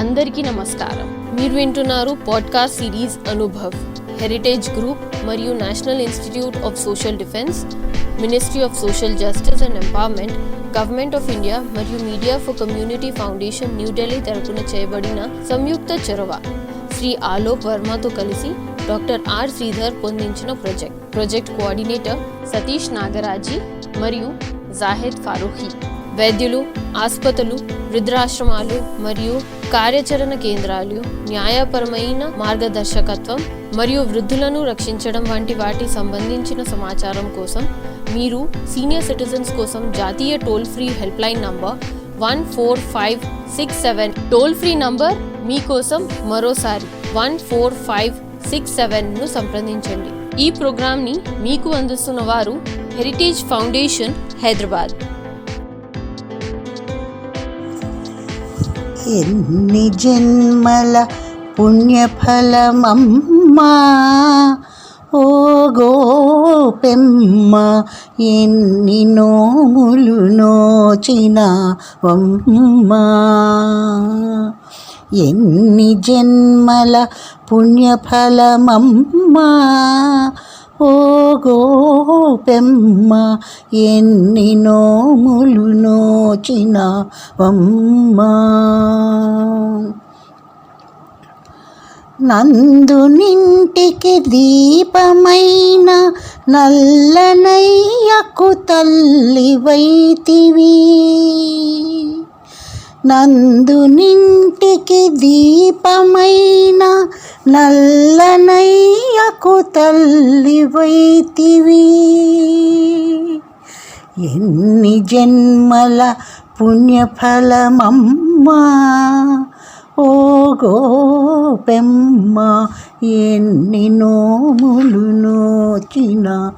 అందరికీ నమస్కారం. మీరు వింటున్నారు podcast series Anubhav, heritage group మరియు national institute of social defence, ministry of social justice and empowerment, government of India మరియు media for community foundation New Delhi తరపున చేయబడిన సంయుక్త చొరవ శ్రీ ఆలోక్ వర్మతో కలిసి డాక్టర్ ఆర్ శ్రీధర్ పొందించిన ప్రాజెక్ట్ కోఆర్డినేటర్ సతీష్ నాగరాజీ మరియు జాహెద్ ఫారూఖీ. వైద్యులు, ఆసుపత్రులు, వృద్ధాశ్రమాలు మరియు కార్యాచరణ కేంద్రాలు న్యాయపరమైన మార్గదర్శకత్వం మరియు వృద్ధులను రక్షించడం వంటి వాటి సంబంధించిన సమాచారం కోసం మీరు సీనియర్ సిటిజన్స్ కోసం జాతీయ toll free helpline number 14567 toll free number మీకోసం మరోసారి 14567ను సంప్రదించండి. ఈ ప్రోగ్రాంని మీకు అందిస్తున్న వారు హెరిటేజ్ ఫౌండేషన్, హైదరాబాద్. ఎన్ని జన్మల పుణ్యఫలమమ్మా ఓ గోపెమ్మ, ఎన్ని నోములు నోచినావమ్మా. ఎన్ని జన్మల పుణ్యఫలమమ్మా ఓ గోపెమ్మ, ఎన్ని నోములు నోచినావమ్మా. నందునింటికి దీపమైన నల్లనయ్యకు తల్లివైతివి. నందునింటికి దీపమైన నల్లనయ్యకు తల్లివైతివి. ఎన్ని జన్మల పుణ్యఫలమమ్మా ఓ గోపెమ్మ, ఎన్ని నోములు నోచినావమ్మా.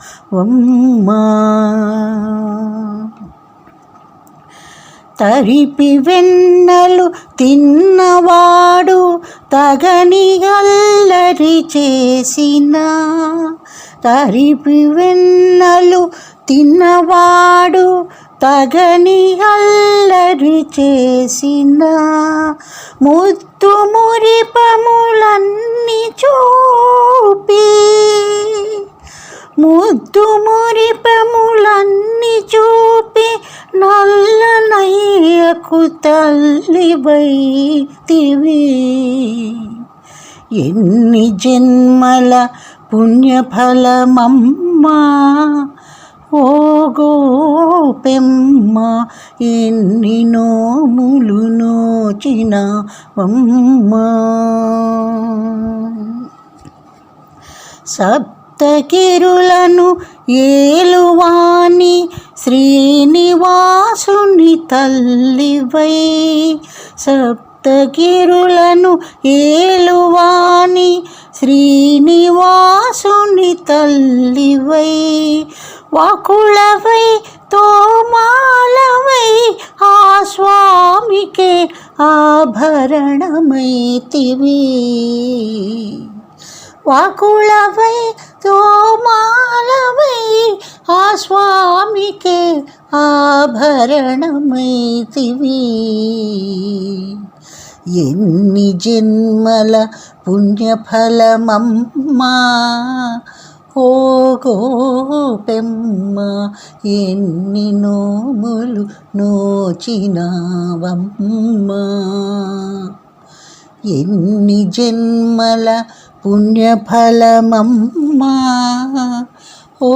తరిపి వెన్నెలు తిన్నవాడు తగని అల్లరి చేసిన, తరిపి వెన్నెలు తిన్నవాడు తగని అల్లరి చేసిన, ముద్దు మురిపములన్నీ చూపి, ముద్దు మురిపములన్నీ చూపి నల్లనయ్యకు తల్లివైతివి. ఎన్ని జన్మల పుణ్యఫలమమ్మా ఓ గోపెమ్మ, ఎన్ని నోములు నోచినావమ్మా. సప్తగిరులను ఏలువాని శ్రీనివాసుని తల్లివై, సప్తగిరులను ఏలువాని శ్రీనివాసుని తల్లివై, వకుళవై తోమాలవై ఆ స్వామికే ఆభరణమైతివి. వకుళవై తోమాలవై ఆ స్వామికే ఆభరణమైతివి. ఎన్ని జన్మల పుణ్యఫలమమ్మా ఓ గోపెమ్మ, ఎన్ని నోములు నోచినావమ్మా. ఎన్ని జన్మల పుణ్యఫలమమ్మా ఓ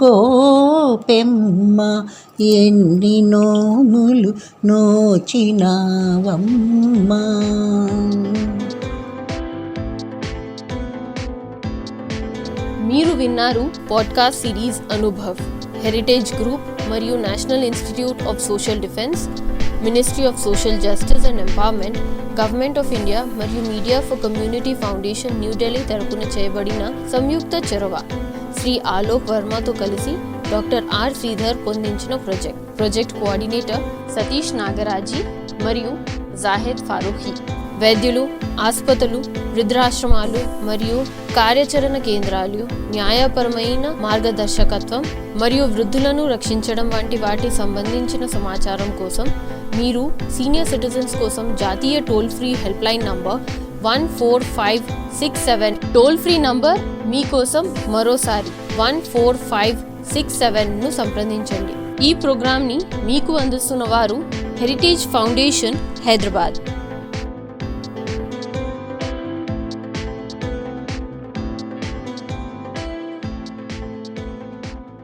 గోపెమ్మ, ఎన్ని నోములు నోచినావమ్మా. మీరు విన్నారు podcast series Anubhav, heritage group మరియు national institute of social defence, ministry of social justice and empowerment, government of India మరియు media for community foundation New Delhi తరపున చేయబడిన సంయుక్త చొరవ శ్రీ ఆలోక్ వర్మతో కలిసి డాక్టర్ ఆర్ శ్రీధర్ పొందించిన ప్రాజెక్ట్ కోఆర్డినేటర్ సతీష్ నాగరాజీ మరియు జాహెద్ ఫారూఖీ. వైద్యులు, ఆసుపత్రులు, వృద్ధాశ్రమాలు మరియు కార్యాచరణ కేంద్రాలు, న్యాయపరమైన మార్గదర్శకత్వం మరియు వృద్ధులను రక్షించడం వంటి వాటి సంబంధించిన సమాచారం కోసం మీరు సీనియర్ సిటిజన్స్ కోసం జాతీయ toll free helpline number 14567 toll free number మీకోసం మరోసారి 14567ను సంప్రదించండి. ఈ ప్రోగ్రాంని మీకు అందిస్తున్న వారు హెరిటేజ్ ఫౌండేషన్, హైదరాబాద్.